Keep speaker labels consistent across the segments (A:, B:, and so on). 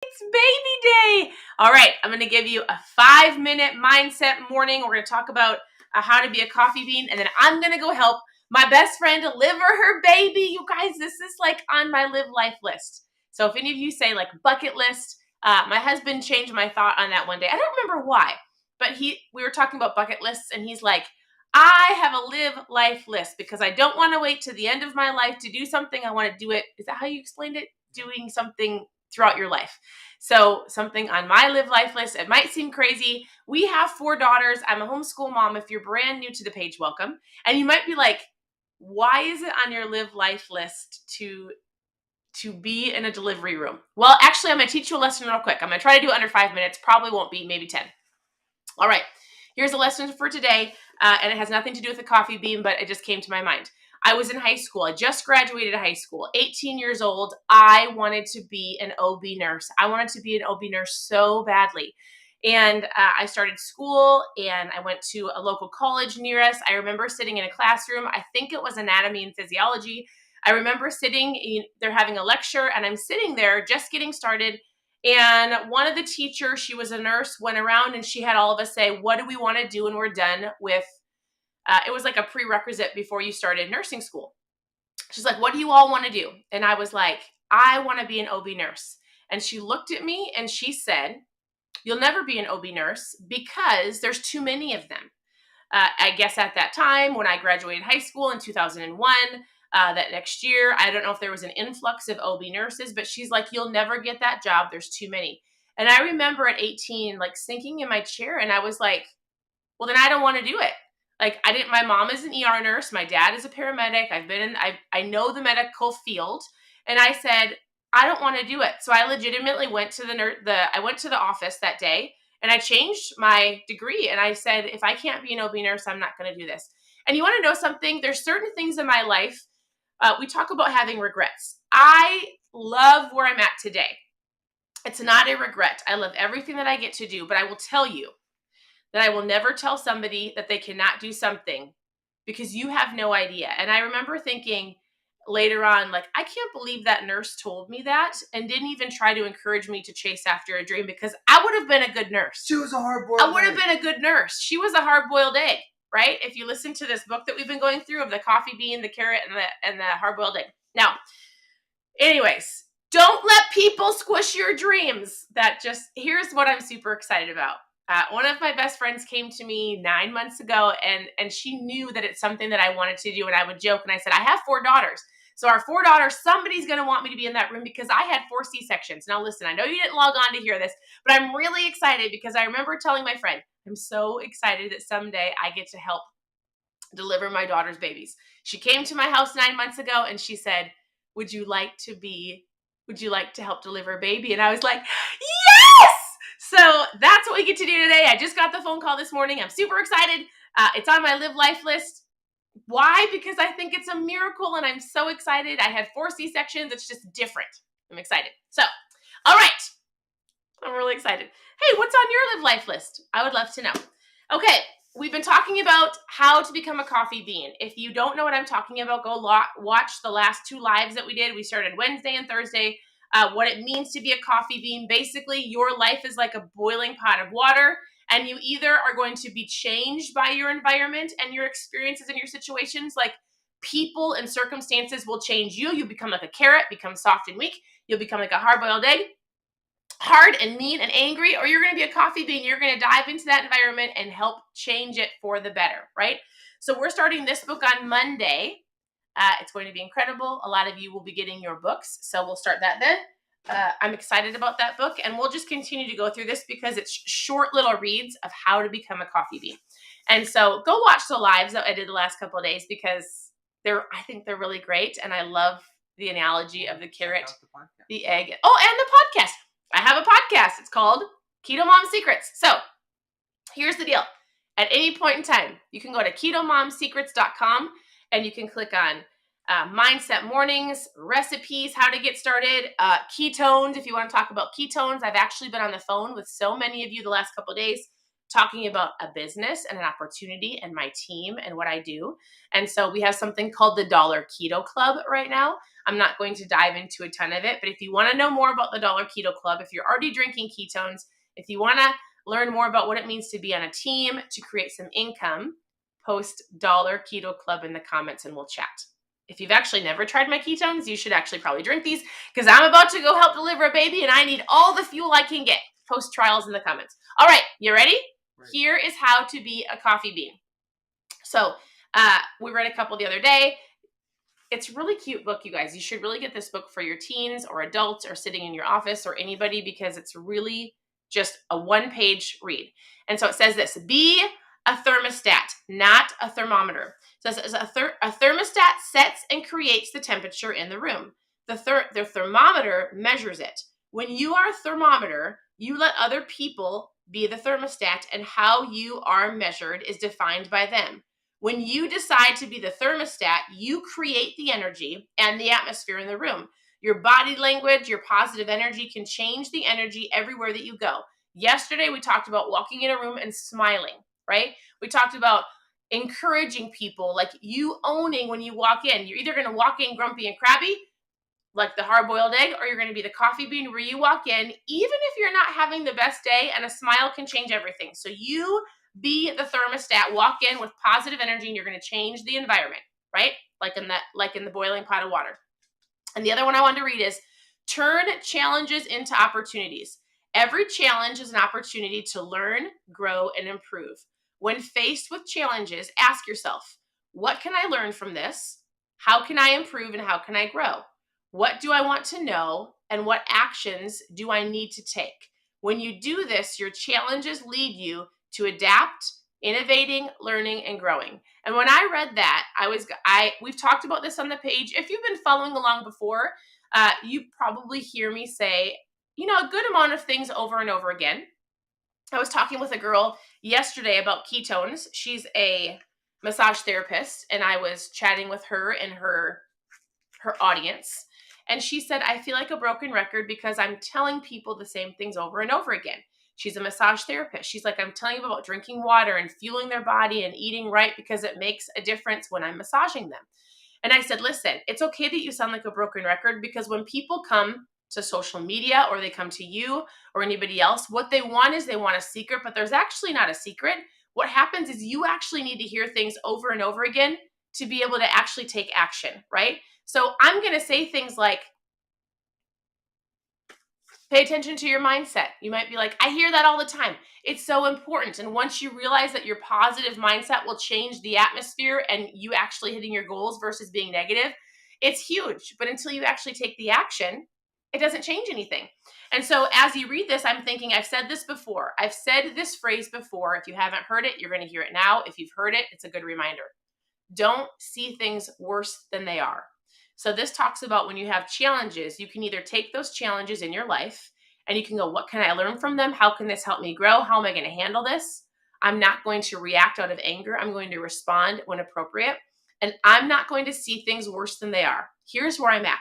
A: It's baby day. All right, I'm going to give you a 5-minute mindset morning. We're going to talk about how to be a coffee bean, and then I'm going to go help my best friend deliver her baby. You guys, this is like on my live life list. So if any of you say like bucket list, my husband changed my thought on that one day. I don't remember why, but we were talking about bucket lists, and he's like, I have a live life list because I don't want to wait to the end of my life to do something. I want to do it. Is that how you explained it? Doing something throughout your life. So something on my live life list, it might seem crazy. We have 4 daughters. I'm a homeschool mom. If you're brand new to the page, welcome. And you might be like, why is it on your live life list to be in a delivery room? Well, actually, I'm going to teach you a lesson real quick. I'm going to try to do it under 5 minutes. Probably won't be, maybe 10. All right. Here's a lesson for today. And it has nothing to do with the coffee bean, but it just came to my mind. I was in high school. I just graduated high school, 18 years old. I wanted to be an OB nurse. I wanted to be an OB nurse so badly. And I started school and I went to a local college near us. I remember sitting in a classroom. I think it was Anatomy and Physiology. I remember they're having a lecture and I'm sitting there just getting started. And one of the teachers, she was a nurse, went around and she had all of us say, what do we want to do when we're done with it was like a prerequisite before you started nursing school. She's like, what do you all want to do? And I was like, I want to be an OB nurse. And she looked at me and she said, you'll never be an OB nurse because there's too many of them. I guess at that time when I graduated high school in 2001, that next year, I don't know if there was an influx of OB nurses, but she's like, you'll never get that job. There's too many. And I remember at 18, like sinking in my chair and I was like, well, then I don't want to do it. Like my mom is an ER nurse. My dad is a paramedic. I know the medical field. And I said, I don't want to do it. So I legitimately went to I went to the office that day and I changed my degree. And I said, if I can't be an OB nurse, I'm not going to do this. And you want to know something? There's certain things in my life. We talk about having regrets. I love where I'm at today. It's not a regret. I love everything that I get to do, but I will tell you that I will never tell somebody that they cannot do something because you have no idea. And I remember thinking later on, like, I can't believe that nurse told me that and didn't even try to encourage me to chase after a dream because I would have been a good nurse.
B: She was a hard-boiled
A: I would have been a good nurse. She was a hard-boiled egg, right? If you listen to this book that we've been going through of the coffee bean, the carrot, and the hard-boiled egg. Now, anyways, don't let people squish your dreams. Here's what I'm super excited about. One of my best friends came to me 9 months ago, and she knew that it's something that I wanted to do, and I would joke, and I said, I have 4 daughters. So our 4 daughters, somebody's going to want me to be in that room because I had 4 C-sections. Now listen, I know you didn't log on to hear this, but I'm really excited because I remember telling my friend, I'm so excited that someday I get to help deliver my daughter's babies. She came to my house 9 months ago, and she said, would you like to help deliver a baby? And I was like, yes! So that's what we get to do today. I just got the phone call this morning. I'm super excited. It's on my live life list. Why? Because I think it's a miracle and I'm so excited. I had 4 C-sections. It's just different. I'm excited. So, all right. I'm really excited. Hey, what's on your live life list? I would love to know. Okay. We've been talking about how to become a coffee bean. If you don't know what I'm talking about, go watch the last 2 lives that we did. We started Wednesday and Thursday. What it means to be a coffee bean. Basically, your life is like a boiling pot of water, and you either are going to be changed by your environment and your experiences and your situations, like people and circumstances will change you. You become like a carrot, become soft and weak. You'll become like a hard-boiled egg, hard and mean and angry, or you're going to be a coffee bean. You're going to dive into that environment and help change it for the better, right? So we're starting this book on Monday. It's going to be incredible. A lot of you will be getting your books, so we'll start that then. I'm excited about that book, and we'll just continue to go through this because it's short little reads of how to become a coffee bean. And so go watch the lives that I did the last couple of days because I think they're really great, and I love the analogy of the carrot, the egg. Oh, and the podcast. I have a podcast. It's called KetoMom Secrets. So here's the deal. At any point in time, you can go to ketomomsecrets.com and you can click on mindset mornings, recipes, how to get started, ketones. If you want to talk about ketones, I've actually been on the phone with so many of you the last couple of days talking about a business and an opportunity and my team and what I do. And so we have something called the Dollar Keto Club right now. I'm not going to dive into a ton of it, but if you want to know more about the Dollar Keto Club, if you're already drinking ketones, if you want to learn more about what it means to be on a team to create some income, post Dollar Keto Club in the comments and we'll chat. If you've actually never tried my ketones, you should actually probably drink these because I'm about to go help deliver a baby and I need all the fuel I can get. Post trials in the comments. All right, you ready? Right. Here is how to be a coffee bean. So we read a couple the other day. It's a really cute book, you guys. You should really get this book for your teens or adults or sitting in your office or anybody because it's really just a one-page read. And so it says this: be a thermostat, not a thermometer. So it says a thermostat sets and creates the temperature in the room. The thermometer measures it. When you are a thermometer, you let other people be the thermostat, and how you are measured is defined by them. When you decide to be the thermostat, you create the energy and the atmosphere in the room. Your body language, your positive energy can change the energy everywhere that you go. Yesterday, we talked about walking in a room and smiling, right? We talked about encouraging people, like you owning when you walk in. You're either going to walk in grumpy and crabby, like the hard-boiled egg, or you're going to be the coffee bean where you walk in, even if you're not having the best day, and a smile can change everything. So you be the thermostat, walk in with positive energy, and you're going to change the environment, right? Like in the boiling pot of water. And the other one I wanted to read is turn challenges into opportunities. Every challenge is an opportunity to learn, grow, and improve. When faced with challenges, ask yourself, what can I learn from this? How can I improve and how can I grow? What do I want to know and what actions do I need to take? When you do this, your challenges lead you to adapt, innovating, learning, and growing. And when I read that, we've talked about this on the page. If you've been following along before, you probably hear me say, a good amount of things over and over again. I was talking with a girl yesterday about ketones. She's a massage therapist, and I was chatting with her and her audience. And she said, I feel like a broken record because I'm telling people the same things over and over again. She's a massage therapist. She's like, I'm telling you about drinking water and fueling their body and eating right because it makes a difference when I'm massaging them. And I said, listen, it's okay that you sound like a broken record because when people come to social media or they come to you or anybody else, what they want is they want a secret, but there's actually not a secret. What happens is you actually need to hear things over and over again to be able to actually take action, right? So I'm going to say things like, pay attention to your mindset. You might be like, I hear that all the time. It's so important. And once you realize that your positive mindset will change the atmosphere and you actually hitting your goals versus being negative, it's huge. But until you actually take the action, it doesn't change anything. And so as you read this, I'm thinking, I've said this before. I've said this phrase before. If you haven't heard it, you're going to hear it now. If you've heard it, it's a good reminder. Don't see things worse than they are. So this talks about when you have challenges, you can either take those challenges in your life and you can go, what can I learn from them? How can this help me grow? How am I going to handle this? I'm not going to react out of anger. I'm going to respond when appropriate. And I'm not going to see things worse than they are. Here's where I'm at.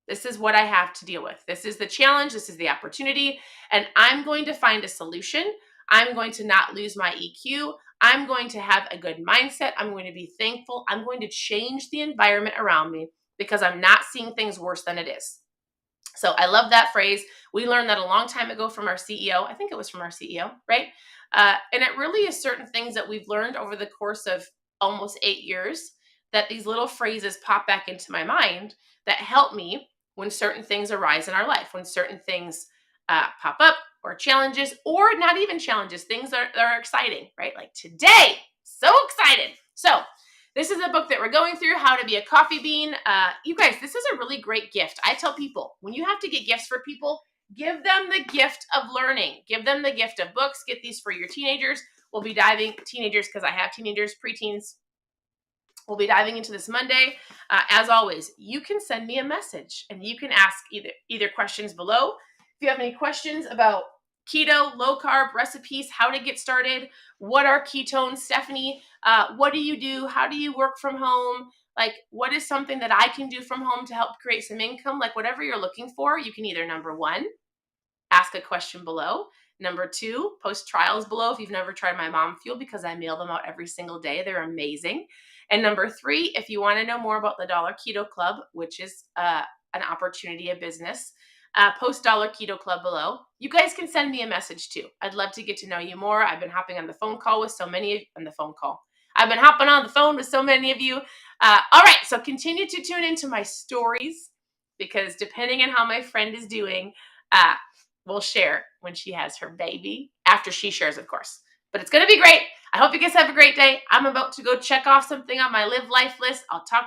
A: This is what I have to deal with. This is the challenge. This is the opportunity. And I'm going to find a solution. I'm going to not lose my EQ. I'm going to have a good mindset. I'm going to be thankful. I'm going to change the environment around me because I'm not seeing things worse than it is. So I love that phrase. We learned that a long time ago from our CEO. I think it was from our CEO, right? And it really is certain things that we've learned over the course of almost 8 years that these little phrases pop back into my mind that help me when certain things arise in our life, when certain things pop up or challenges, or not even challenges, things that are exciting, right? Like today, so excited. So this is a book that we're going through, How to Be a Coffee Bean. You guys, this is a really great gift. I tell people, when you have to get gifts for people, give them the gift of learning. Give them the gift of books. Get these for your teenagers. We'll be diving, teenagers, because I have teenagers, preteens. We'll be diving into this Monday. As always, you can send me a message and you can ask either questions below. If you have any questions about keto, low carb recipes, how to get started, what are ketones, Stephanie? What do you do? How do you work from home? Like, what is something that I can do from home to help create some income? Like, whatever you're looking for, you can either, number one, ask a question below. Number 2, post trials below if you've never tried my mom fuel, because I mail them out every single day. They're amazing. And number 3, if you want to know more about the Dollar Keto Club, which is an opportunity, a business, post Dollar Keto Club below. You guys can send me a message too. I'd love to get to know you more. I've been hopping on the phone call with so many of you. I've been hopping on the phone with so many of you. All right, so continue to tune into my stories, because depending on how my friend is doing, we'll share when she has her baby, after she shares, of course. But it's going to be great. I hope you guys have a great day. I'm about to go check off something on my Live Life list. I'll talk